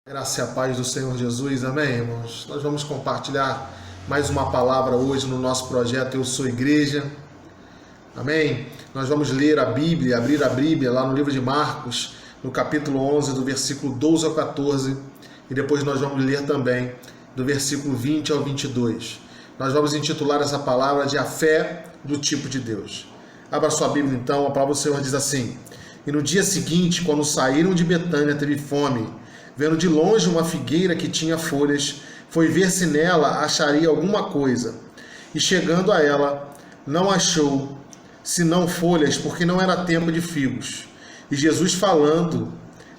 Graça e a paz do Senhor Jesus, amém, irmãos? Nós vamos compartilhar mais uma palavra hoje no nosso projeto Eu Sou Igreja, amém? Nós vamos ler a Bíblia, abrir a Bíblia lá no livro de Marcos, no capítulo 11, do versículo 12 ao 14, e depois nós vamos ler também do versículo 20 ao 22. Nós vamos intitular essa palavra de A Fé do Tipo de Deus. Abra sua Bíblia então, a palavra do Senhor diz assim: E no dia seguinte, quando saíram de Betânia, teve fome. Vendo de longe uma figueira que tinha folhas, foi ver se nela acharia alguma coisa. E chegando a ela, não achou, senão folhas, porque não era tempo de figos. E Jesus falando,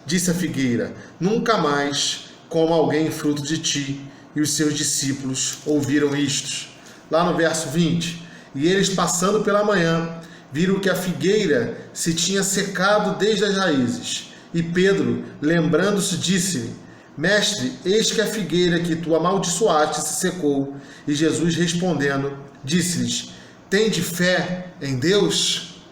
disse à figueira: Nunca mais coma alguém fruto de ti. E os seus discípulos ouviram isto. Lá no verso 20, e eles passando pela manhã, viram que a figueira se tinha secado desde as raízes. E Pedro, lembrando-se, disse-lhe: Mestre, eis que a figueira que tu amaldiçoaste se secou. E Jesus respondendo, disse-lhes: Tende fé em Deus?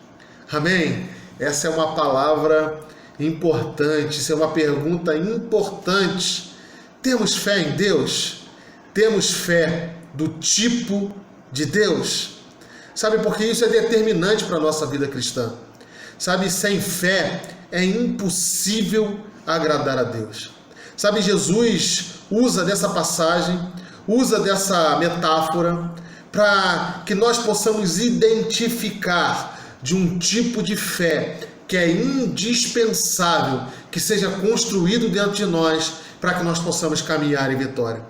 Amém? Essa é uma palavra importante, isso é uma pergunta importante. Temos fé em Deus? Temos fé do tipo de Deus? Sabe, porque isso é determinante para a nossa vida cristã. Sabe, sem fé é impossível agradar a Deus. Sabe, Jesus usa dessa passagem, usa dessa metáfora para que nós possamos identificar de um tipo de fé que é indispensável que seja construído dentro de nós para que nós possamos caminhar em vitória.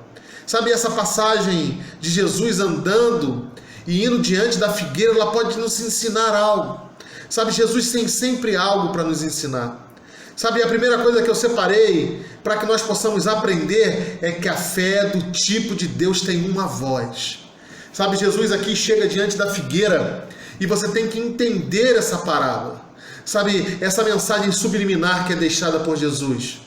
Sabe, essa passagem de Jesus andando e indo diante da figueira, ela pode nos ensinar algo. Sabe, Jesus tem sempre algo para nos ensinar. Sabe, a primeira coisa que eu separei para que nós possamos aprender é que a fé do tipo de Deus tem uma voz. Sabe, Jesus aqui chega diante da figueira e você tem que entender essa parábola. Sabe, essa mensagem subliminar que é deixada por Jesus.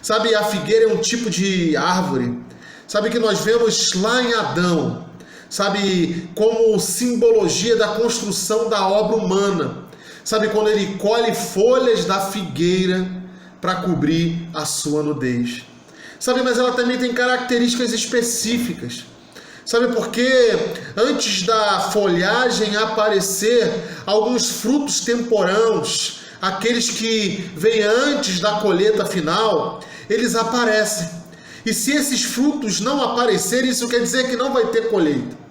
Sabe, a figueira é um tipo de árvore, sabe, que nós vemos lá em Adão. Sabe, como simbologia da construção da obra humana. Sabe, quando ele colhe folhas da figueira para cobrir a sua nudez. Sabe, mas ela também tem características específicas. Sabe, porque antes da folhagem aparecer, alguns frutos temporãos, aqueles que vêm antes da colheita final, eles aparecem. E se esses frutos não aparecerem, isso quer dizer que não vai ter colheita.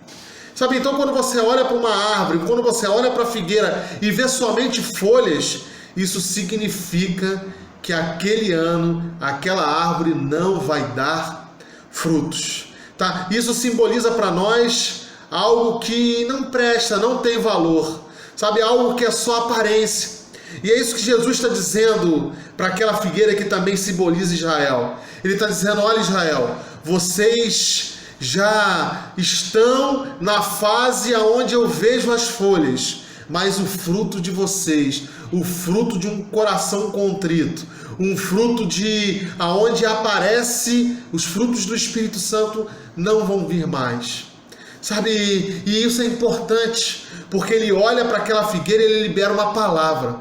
Sabe, então quando você olha para uma árvore, quando você olha para a figueira e vê somente folhas, isso significa que aquele ano, aquela árvore não vai dar frutos. Tá? Isso simboliza para nós algo que não presta, não tem valor. Sabe, algo que é só aparência. E é isso que Jesus está dizendo para aquela figueira que também simboliza Israel. Ele está dizendo: olha, Israel, vocês já estão na fase onde eu vejo as folhas, mas o fruto de vocês, o fruto de um coração contrito, um fruto de aonde aparece os frutos do Espírito Santo, não vão vir mais. Sabe, e isso é importante, porque ele olha para aquela figueira e ele libera uma palavra.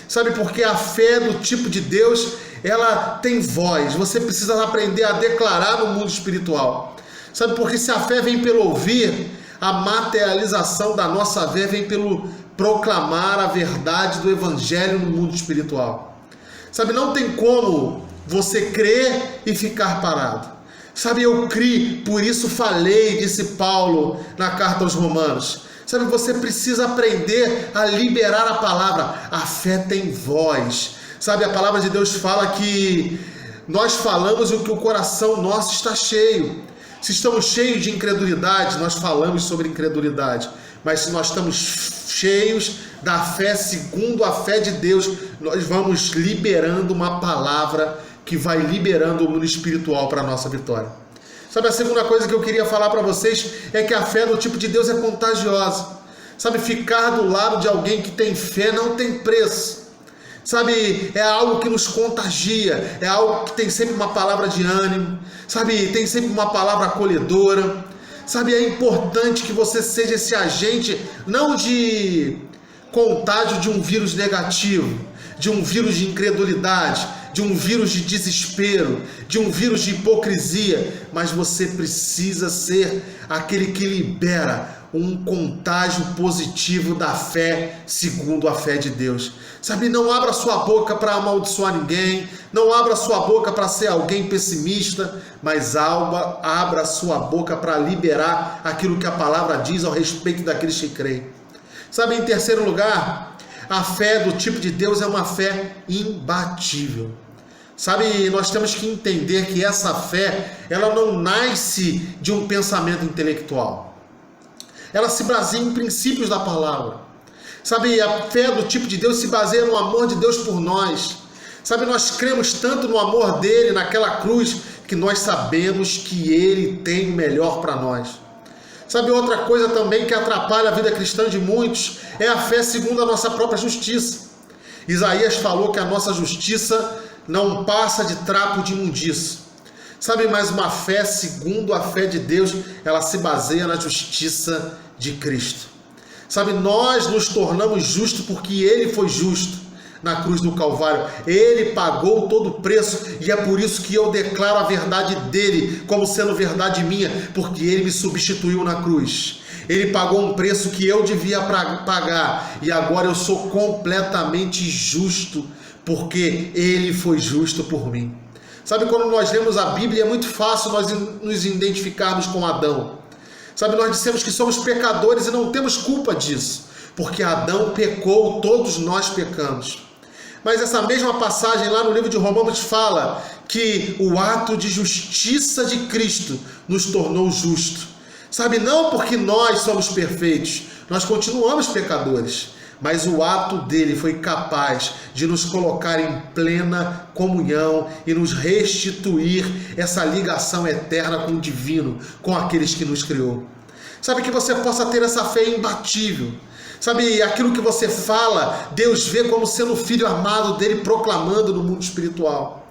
Sabe, porque a fé do tipo de Deus, ela tem voz. Você precisa aprender a declarar no mundo espiritual. Sabe, porque se a fé vem pelo ouvir, a materialização da nossa fé vem pelo proclamar a verdade do Evangelho no mundo espiritual. Sabe, não tem como você crer e ficar parado. Sabe, eu criei, por isso falei, disse Paulo na carta aos Romanos. Sabe, você precisa aprender a liberar a palavra. A fé tem voz. Sabe, a palavra de Deus fala que nós falamos o que o coração nosso está cheio. Se estamos cheios de incredulidade, nós falamos sobre incredulidade. Mas se nós estamos cheios da fé segundo a fé de Deus, nós vamos liberando uma palavra que vai liberando o mundo espiritual para a nossa vitória. Sabe, a segunda coisa que eu queria falar para vocês é que a fé do tipo de Deus é contagiosa. Sabe, ficar do lado de alguém que tem fé não tem preço. Sabe, é algo que nos contagia, é algo que tem sempre uma palavra de ânimo, sabe, tem sempre uma palavra acolhedora. Sabe, é importante que você seja esse agente, não de contágio de um vírus negativo, de um vírus de incredulidade, de um vírus de desespero, de um vírus de hipocrisia, mas você precisa ser aquele que libera um contágio positivo da fé, segundo a fé de Deus. Sabe, não abra sua boca para amaldiçoar ninguém, não abra sua boca para ser alguém pessimista, mas abra sua boca para liberar aquilo que a palavra diz ao respeito daqueles que creem. Sabe, em terceiro lugar, a fé do tipo de Deus é uma fé imbatível. Sabe, nós temos que entender que essa fé, ela não nasce de um pensamento intelectual. Ela se baseia em princípios da palavra. Sabe, a fé do tipo de Deus se baseia no amor de Deus por nós. Sabe, nós cremos tanto no amor dele, naquela cruz, que nós sabemos que ele tem o melhor para nós. Sabe, outra coisa também que atrapalha a vida cristã de muitos é a fé segundo a nossa própria justiça. Isaías falou que a nossa justiça não passa de trapo de imundícia. Sabe, mas uma fé segundo a fé de Deus, ela se baseia na justiça de Cristo. Sabe, nós nos tornamos justos porque ele foi justo na cruz do Calvário. Ele pagou todo o preço e é por isso que eu declaro a verdade dele como sendo verdade minha, porque ele me substituiu na cruz. Ele pagou um preço que eu devia pagar e agora eu sou completamente justo porque ele foi justo por mim. Sabe, quando nós lemos a Bíblia é muito fácil nós nos identificarmos com Adão. Sabe, nós dissemos que somos pecadores e não temos culpa disso, porque Adão pecou, todos nós pecamos. Mas essa mesma passagem lá no livro de Romanos fala que o ato de justiça de Cristo nos tornou justos. Sabe, não porque nós somos perfeitos, nós continuamos pecadores, mas o ato dele foi capaz de nos colocar em plena comunhão e nos restituir essa ligação eterna com o divino, com aqueles que nos criou. Sabe, que você possa ter essa fé imbatível. Sabe, aquilo que você fala, Deus vê como sendo o filho amado dele proclamando no mundo espiritual.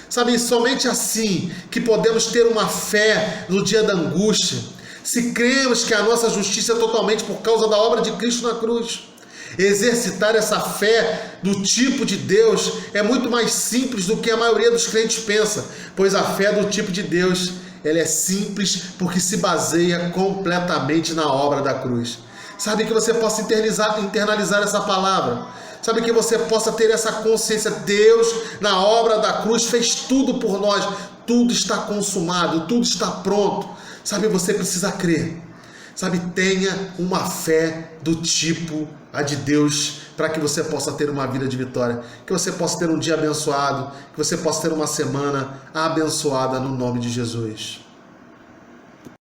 Sabe, somente assim que podemos ter uma fé no dia da angústia, se cremos que a nossa justiça é totalmente por causa da obra de Cristo na cruz. Exercitar essa fé do tipo de Deus é muito mais simples do que a maioria dos crentes pensa, pois a fé do tipo de Deus, ela é simples porque se baseia completamente na obra da cruz. Sabe, que você possa internalizar essa palavra. Sabe, que você possa ter essa consciência. Deus, na obra da cruz, fez tudo por nós. Tudo está consumado, tudo está pronto. Sabe, você precisa crer. Sabe, tenha uma fé do tipo a de Deus, para que você possa ter uma vida de vitória, que você possa ter um dia abençoado, que você possa ter uma semana abençoada no nome de Jesus.